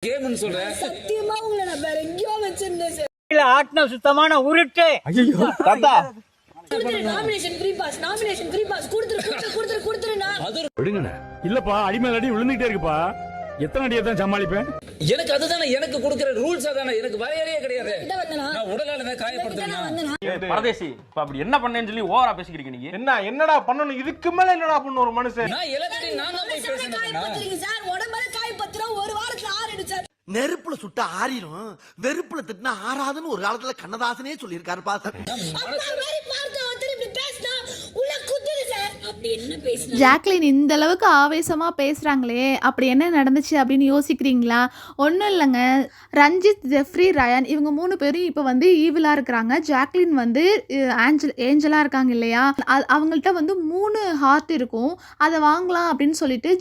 கேம்னு சொல்றேன். சத்தியமா உங்களை நான் வேற எங்கேயோ வச்சிருந்தேன் சார். இல்ல ஆட்ன சுத்தமான உருட்டு. ஐயோ தாத்தா நாமினேஷன் ஃப்ரீ பாஸ் கொடுத்துருனா விடுங்கண்ணே. இல்லப்பா அடிமேல் அடி விழுந்துட்டே இருக்குப்பா. எத்தனை அடியை தான் சமாளிப்பேன்? எனக்கு அதுதானே எனக்கு கொடுக்கிற ரூல்ஸ் அதானே. எனக்கு வரையறையே கிடையாது. நான் உடலால காயப்படுத்துறேன். பரதேசி இப்ப அப்படி என்ன பண்ணேன்னு சொல்லி ஓவரா பேசிக்கிறீங்க நீங்க. என்னடா பண்ணணும்? இதுக்கு மேல என்னடா பண்ணணும் ஒரு மனுஷன்? நான் எல்லாத்தையும் நான் தான் போய் பேசுறேன் சார். உடம்புல காயப்படுத்துறா ஒரு வாரத்துல ஆறிடு சார். நெருப்புல சுட்டா ஆறிடும், வெறுப்புல திட்டினா ஆறாதுன்னு ஒரு காலத்துல கண்ணதாசனே சொல்லியிருக்காரு பாச. ஜாக்லின் இந்த அளவுக்கு ஆவேசமாக பேசுகிறாங்களே, அப்படி என்ன நடந்துச்சு அப்படின்னு யோசிக்கிறீங்களா? ஒன்றும் இல்லைங்க, ரஞ்சித், ஜெஃப்ரி, ரயான் இவங்க 3 பேரும் இப்போ வந்து ஈவிலாக இருக்கிறாங்க. ஜாக்லின் வந்து ஏஞ்சலாக இருக்காங்க இல்லையா, அவங்கள்ட்ட வந்து 3 ஹார்ட் இருக்கும். அதை வாங்கலாம் அப்படின்னு சொல்லிட்டு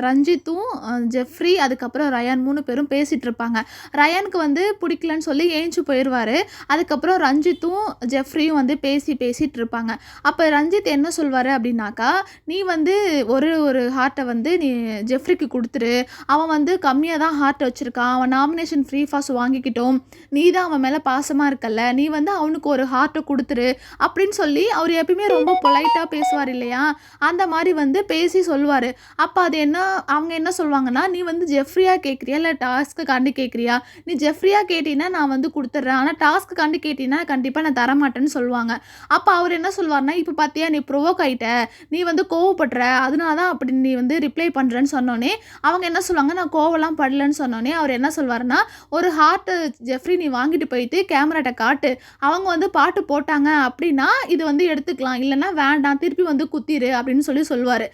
ரஞ்சித்தும் ஜெஃப்ரி அதுக்கப்புறம் ரயான் 3 பேரும் பேசிகிட்டு இருப்பாங்க. ரயானுக்கு வந்து பிடிக்கலன்னு சொல்லி ஏஞ்சு போயிடுவார். அதுக்கப்புறம் ரஞ்சித்தும் ஜெஃப்ரியும் வந்து பேசிகிட்டு இருப்பாங்க. அப்போ ரஞ்சித் என்ன சொல்வார் அப்படின்னாக்கா, நீ வந்து ஒரு ஹார்ட்டை வந்து நீ ஜெஃப்ரிக்கு கொடுத்துரு, அவன் வந்து கம்மியாக தான் ஹார்ட் வச்சுருக்கான், அவன் நாமினேஷன் ஃப்ரீ பாஸ் வாங்கிக்கிட்டோம், நீ தான் அவன் மேலே பாசமாக இருக்கல்ல, நீ வந்து அவனுக்கு ஒரு ஹார்ட்டை கொடுத்துரு அப்படின்னு சொல்லி அவர் எப்பயுமே ரொம்ப பொலைட்டாக பேசுவார் இல்லையா, அந்த மாதிரி வந்து பேசி சொல்லுவார். அப்போ அது என்ன, அவங்க என்ன சொல்லுவாங்கன்னா, நீ வந்து ஜெஃப்ரியாக கேட்குறியா இல்லை டாஸ்க்கு காண்டி கேட்குறியா? நீ ஜெஃப்ரியாக கேட்டீங்கன்னா நான் வந்து கொடுத்துட்றேன், ஆனால் டாஸ்க்கு காண்டி கேட்டீங்கன்னா கண்டிப்பாக நான் தரமாட்டேன்னு சொல்லுவாங்க. அப்போ அவர் என்ன சொல்வார்னா, இப்போ பார்த்தியா நீ ப்ரொவோக் ஆகிட்ட, நீ வந்து கோவப்படுற, அதனால தான் அப்படி நீ வந்து ரிப்ளை பண்ணுறேன்னு சொன்னோன்னே அவங்க என்ன சொல்லுவாங்க, நான் கோவலாம் படலன்னு சொன்னோன்னே அவர் என்ன சொல்வார்னா, ஒரு ஹார்ட்டு ஜெஃப்ரி நீ வாங்கிட்டு போயிட்டு கேமராட்ட காட்டு, அவங்க வந்து பாட்டு போட்டாங்க அப்படின்னா இது வந்து எடுத்துக்கலாம், இல்லைன்னா வேண்டாம் திருப்பி வந்து குத்திரு அப்படின்னு சொல்லி சொல்லுவார்.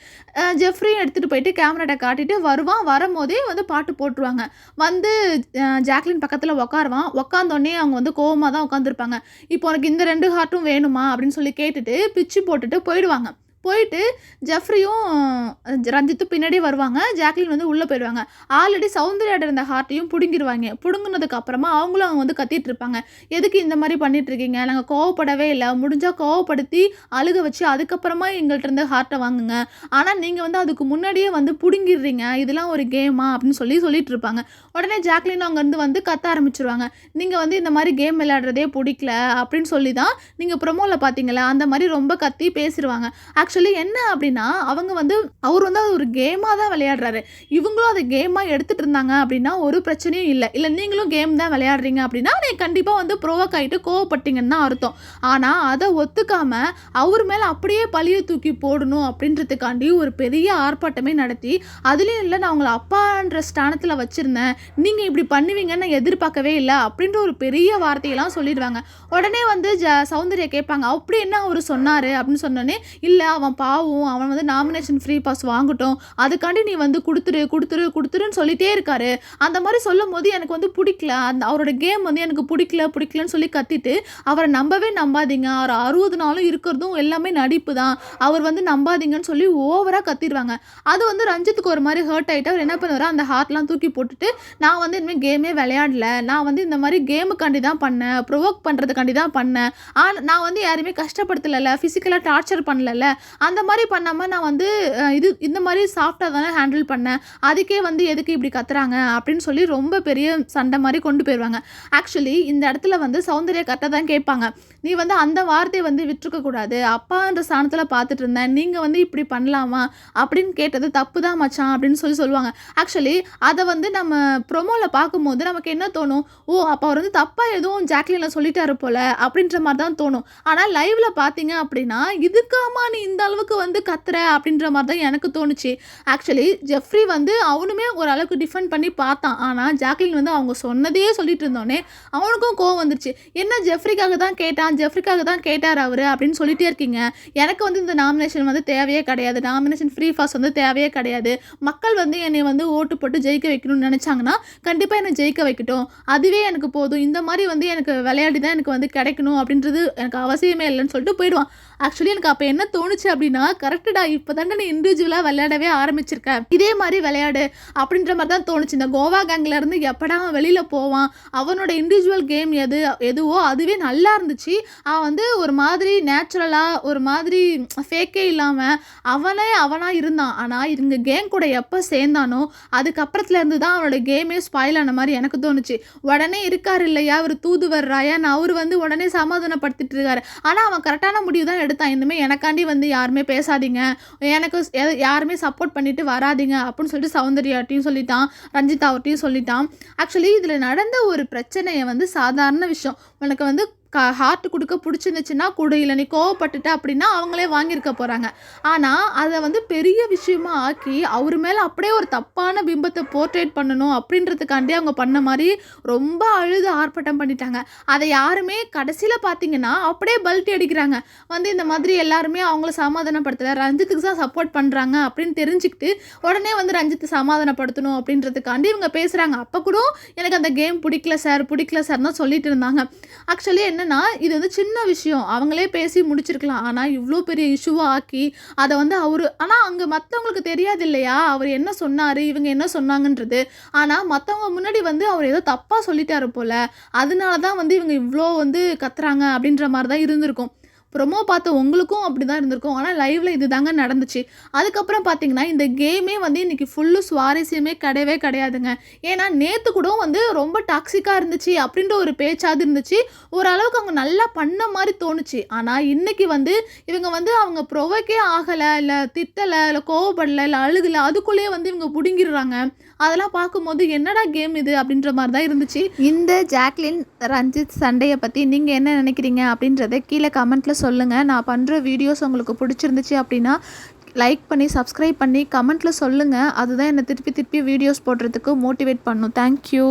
ஜெஃப்ரியும் எடுத்துகிட்டு போயிட்டு கேமராட்ட காட்டிட்டு வருவான். வரும்போதே வந்து பாட்டு போட்டுருவாங்க. வந்து ஜாக்லின் பக்கத்தில் உக்காந்தோடனே அவங்க வந்து கோவமாக தான் உட்காந்துருப்பாங்க. இப்போ உனக்கு இந்த 2 ஹார்ட்டும் வேணுமா அப்படின்னு சொல்லி கேட்டுட்டு பிச்சு போட்டுட்டு போயிடுவாங்க. போயிட்டு ஜெஃப்ரியும் ரஞ்சித்தும் பின்னாடி வருவாங்க. ஜாக்லின் வந்து உள்ளே போயிடுவாங்க. ஆல்ரெடி சௌந்தர்யாட்ட இருந்த ஹார்ட்டையும் பிடுங்கிடுவாங்க. பிடுங்கினதுக்கு அப்புறமா அவங்களும் அவங்க வந்து கத்திட்டு இருப்பாங்க, எதுக்கு இந்த மாதிரி பண்ணிட்டு இருக்கீங்க, நாங்கள் கோவப்படவே இல்லை, முடிஞ்சால் கோவப்படுத்தி அழுக வச்சு அதுக்கப்புறமா எங்கள்கிட்ட இருந்து ஹார்ட்டை வாங்குங்க, ஆனால் நீங்கள் வந்து அதுக்கு முன்னாடியே வந்து பிடுங்கிடுறீங்க, இதெல்லாம் ஒரு கேமா அப்படின்னு சொல்லிட்டு இருப்பாங்க. உடனே ஜாக்லின் அங்கேருந்து வந்து கத்த ஆரம்பிச்சிருவாங்க, நீங்கள் வந்து இந்த மாதிரி கேம் விளையாடுறதே பிடிக்கல அப்படின்னு சொல்லி தான் நீங்கள் ப்ரொமோவில் பார்த்தீங்களா, அந்த மாதிரி ரொம்ப கத்தி பேசிடுவாங்க. ஆக்சுவலி என்ன அப்படின்னா, அவங்க வந்து அவர் வந்து அது ஒரு கேமாக தான் விளையாடுறாரு, இவங்களும் அதை கேமாக எடுத்துகிட்டு இருந்தாங்க அப்படின்னா ஒரு பிரச்சனையும் இல்லை நீங்களும் கேம் தான் விளையாடுறீங்க அப்படின்னா நீங்கள் கண்டிப்பாக வந்து ப்ரோவோக் ஆகிட்டு கோவப்பட்டீங்கன்னு தான் அர்த்தம். ஆனால் அதை ஒத்துக்காமல் அவர் மேலே அப்படியே பழியை தூக்கி போடணும் அப்படின்றதுக்காண்டி ஒரு பெரிய ஆர்ப்பாட்டமே நடத்தி, அதுலேயும் இல்லை நான் உங்களை அப்பான்ற ஸ்தானத்தில் வச்சுருந்தேன், நீங்கள் இப்படி பண்ணுவீங்கன்னு நான் எதிர்பார்க்கவே இல்லை அப்படின்ற ஒரு பெரிய வார்த்தையெல்லாம் சொல்லிடுவாங்க. உடனே வந்து சௌந்தர்யா கேட்பாங்க, அப்படி என்ன அவர் சொன்னார் அப்படின்னு சொன்னோன்னே, இல்லை அவன் பாவம், அவன் வந்து நாமினேஷன் ஃப்ரீ பாஸ் வாங்கட்டும், அதுக்காண்டி நீ வந்து கொடுத்துருன்னு சொல்லிட்டே இருக்காரு, அந்த மாதிரி சொல்லும் போது எனக்கு வந்து பிடிக்கல, அந்த அவரோட கேம் வந்து எனக்கு பிடிக்கலன்னு சொல்லி கத்திட்டு அவரை நம்பாதீங்க, அவர் 60 நாளும் இருக்கிறதும் எல்லாமே நடிப்பு தான், அவர் வந்து நம்பாதீங்கன்னு சொல்லி ஓவராக கத்திடுவாங்க. அது வந்து ரஞ்சித்துக்கு ஒரு மாதிரி ஹர்ட் ஆகிட்டு அவர் என்ன பண்ணுவார், அந்த ஹார்ட்லாம் தூக்கி போட்டுட்டு நான் வந்து இனிமேல் கேமே விளையாடல, நான் வந்து இந்த மாதிரி கேமுக்காண்டி தான் பண்ணேன், ப்ரொவோக் பண்ணுறதுக்காண்டி தான் பண்ணேன், நான் வந்து யாருமே கஷ்டப்படுத்தலை, ஃபிசிக்கலாக டார்ச்சர் பண்ணல, அந்த மாதிரி பண்ணாமல் நான் வந்து இந்த மாதிரி சாஃப்டாக தானே ஹேண்டில் பண்ணேன், அதுக்கே வந்து எதுக்கு இப்படி கத்துறாங்க அப்படின்னு சொல்லி ரொம்ப பெரிய சண்டை மாதிரி கொண்டு போயிடுவாங்க. ஆக்சுவலி இந்த இடத்துல வந்து சௌந்தர்யா கரெக்டாக தான் கேட்பாங்க, நீ வந்து அந்த வார்த்தையை வந்து விட்டுருக்கக்கூடாது, அப்பான்ற ஸ்தானத்தில் பார்த்துட்டு இருந்தேன், நீங்கள் வந்து இப்படி பண்ணலாமா அப்படின்னு கேட்டது தப்பு தான் மச்சான் அப்படின்னு சொல்லுவாங்க. ஆக்சுவலி அதை வந்து நம்ம ப்ரொமோவில் பார்க்கும்போது நமக்கு என்ன தோணும், ஓ அப்போ அவர் வந்து தப்பாக எதுவும் ஜாக்லினில் சொல்லிட்டாரு போல் அப்படின்ற மாதிரி தான் தோணும். ஆனால் லைவில் பார்த்தீங்க அப்படின்னா இதுக்காமா நீ இந்த அளவுக்கு வந்து கத்துற அப்படின்ற மாதிரி தான் எனக்கு தோணுச்சு. ஆக்சுவலி ஜெஃப்ரி வந்து அவனுமே ஓரளவுக்கு டிஃபெண்ட் பண்ணி பார்த்தான், ஆனால் ஜாக்லின் வந்து அவங்க சொன்னதையே சொல்லிட்டு இருந்தோடனே அவனுக்கும் கோவம் வந்துருச்சு, என்ன ஜெஃப்ரிக்காக தான் கேட்டார் அவர் அப்படின்னு சொல்லிட்டே இருக்கீங்க, எனக்கு வந்து இந்த நாமினேஷன் வந்து தேவையே கிடையாது, நாமினேஷன் ஃப்ரீ பாஸ் வந்து தேவையே கிடையாது, மக்கள் வந்து என்னை வந்து ஓட்டு போட்டு ஜெயிக்க வைக்கணும்னு நினச்சாங்கன்னா கண்டிப்பாக என்னை ஜெயிக்க வைக்கட்டும், அதுவே எனக்கு போதும், இந்த மாதிரி வந்து எனக்கு விளையாடி தான் எனக்கு வந்து கிடைக்கணும் அப்படின்றது எனக்கு அவசியமே இல்லைன்னு சொல்லிட்டு போயிடுவான். ஆக்சுவலி எனக்கு அப்போ என்ன தோணுச்சு அப்படின்னா கரெக்டடா இப்போதானே நீ இண்டிவிஜுவலாக விளையாடவே ஆரம்பிச்சிருக்க, இதே மாதிரி விளையாடு அப்படின்ற மாதிரி தான் தோணுச்சு. இந்த கோவா கேங்ல இருந்து எப்படா அவன் வெளியில போவான், அவனோட இண்டிவிஜுவல் கேம் எதுவோ அதுவே நல்லா இருந்துச்சு. அவன் வந்து ஒரு மாதிரி நேச்சுரலா ஒரு மாதிரி ஃபேக்கே இல்லாம அவனா இருந்தான். ஆனா இவங்க கேங் கூட எப்போ சேர்ந்தானோ அதுக்கப்புறத்துல இருந்து தான் அவனோட கேமே ஸ்பாயில் ஆன மாதிரி எனக்கு தோணுச்சு. உடனே இருக்காரு இல்லையா அவர் தூதுவர் ராயன், அவர் வந்து உடனே சமாதானப்படுத்திட்டு இருக்காரு. ஆனா அவன் கரெக்டான முடிவு தான் எடுத்தான். இனிமே எனக்காண்டி வந்து யாருமே பேசாதீங்க, எனக்கு யாருமே சப்போர்ட் பண்ணிட்டு வராதிங்க அப்படின்னு சொல்லிட்டு சௌந்தர்யாட்டையும் சொல்லிட்டான், ரஞ்சிதாவட்டையும் சொல்லிட்டான். ஆக்சுவலி இதில் நடந்த ஒரு பிரச்சனையை வந்து சாதாரண விஷயம், உனக்கு வந்து ஹார்ட் கொடுக்க பிடிச்சிருந்துச்சுன்னா கொடு, இல்லை நீ கோவப்பட்டுட்ட அப்படின்னா அவங்களே வாங்கியிருக்க போகிறாங்க. ஆனால் அதை வந்து பெரிய விஷயமா ஆக்கி அவர் மேலே அப்படியே ஒரு தப்பான பிம்பத்தை போர்ட்ரேட் பண்ணணும் அப்படின்றதுக்காண்டி அவங்க பண்ண மாதிரி ரொம்ப அழுது ஆர்ப்பாட்டம் பண்ணிட்டாங்க. அதை யாருமே கடைசியில் பார்த்தீங்கன்னா அப்படியே பல்ட்டி அடிக்கிறாங்க. வந்து இந்த மாதிரி எல்லாருமே அவங்கள சமாதானப்படுத்தலை, ரஞ்சித்துக்கு தான் சப்போர்ட் பண்ணுறாங்க அப்படின்னு தெரிஞ்சுக்கிட்டு உடனே வந்து ரஞ்சித்தை சமாதானப்படுத்தணும் அப்படின்றதுக்காண்டி இவங்க பேசுகிறாங்க. அப்போ கூட எனக்கு அந்த கேம் பிடிக்கல சார் தான் சொல்லிட்டு இருந்தாங்க. ஆக்சுவலி என்னன்னா இது வந்து சின்ன விஷயம், அவங்களே பேசி முடிச்சிருக்கலாம். ஆனால் இவ்வளோ பெரிய இஷ்யூவாக ஆக்கி அதை வந்து ஆனால் அங்கே மற்றவங்களுக்கு தெரியாது இல்லையா அவர் என்ன சொன்னார், இவங்க என்ன சொன்னாங்கன்றது. ஆனால் மற்றவங்க முன்னாடி வந்து அவர் ஏதோ தப்பாக சொல்லிட்டாரு போல், அதனால தான் வந்து இவங்க இவ்வளோ வந்து கத்துறாங்க அப்படின்ற மாதிரி தான் இருந்திருக்கும். ப்ரொமோ பார்த்த உங்களுக்கும் அப்படி தான் இருந்திருக்கும். ஆனால் லைவில் இது தாங்க நடந்துச்சு. அதுக்கப்புறம் பார்த்தீங்கன்னா இந்த கேமே வந்து இன்றைக்கி ஃபுல்லு சுவாரஸ்யமே கிடையாதுங்க. ஏன்னா நேற்று கூட வந்து ரொம்ப டாக்ஸிக்காக இருந்துச்சு அப்படின்ற ஒரு பேச்சாவது இருந்துச்சு, ஓரளவுக்கு அவங்க நல்லா பண்ண மாதிரி தோணுச்சு. ஆனால் இன்றைக்கி வந்து இவங்க வந்து அவங்க ப்ரொவோக்கே ஆகலை, இல்லை திட்டலை, இல்லை கோவப்படலை, இல்லை அழுகலை, அதுக்குள்ளேயே வந்து இவங்க பிடுங்கிடுறாங்க. அதெல்லாம் பார்க்கும்போது என்னடா கேம் இது அப்படின்ற மாதிரி தான் இருந்துச்சு. இந்த ஜாக்லின் ரஞ்சித் சண்டையை பற்றி நீங்கள் என்ன நினைக்கிறீங்க அப்படின்றத கீழே கமெண்ட்டில் சொல்லுங்கள். நான் பண்ணுற வீடியோஸ் உங்களுக்கு பிடிச்சிருந்துச்சு அப்படின்னா லைக் பண்ணி சப்ஸ்கிரைப் பண்ணி கமெண்ட்டில் சொல்லுங்கள். அதுதான் என்னை திருப்பி வீடியோஸ் போடுறதுக்கு மோட்டிவேட் பண்ணும். தேங்க்யூ.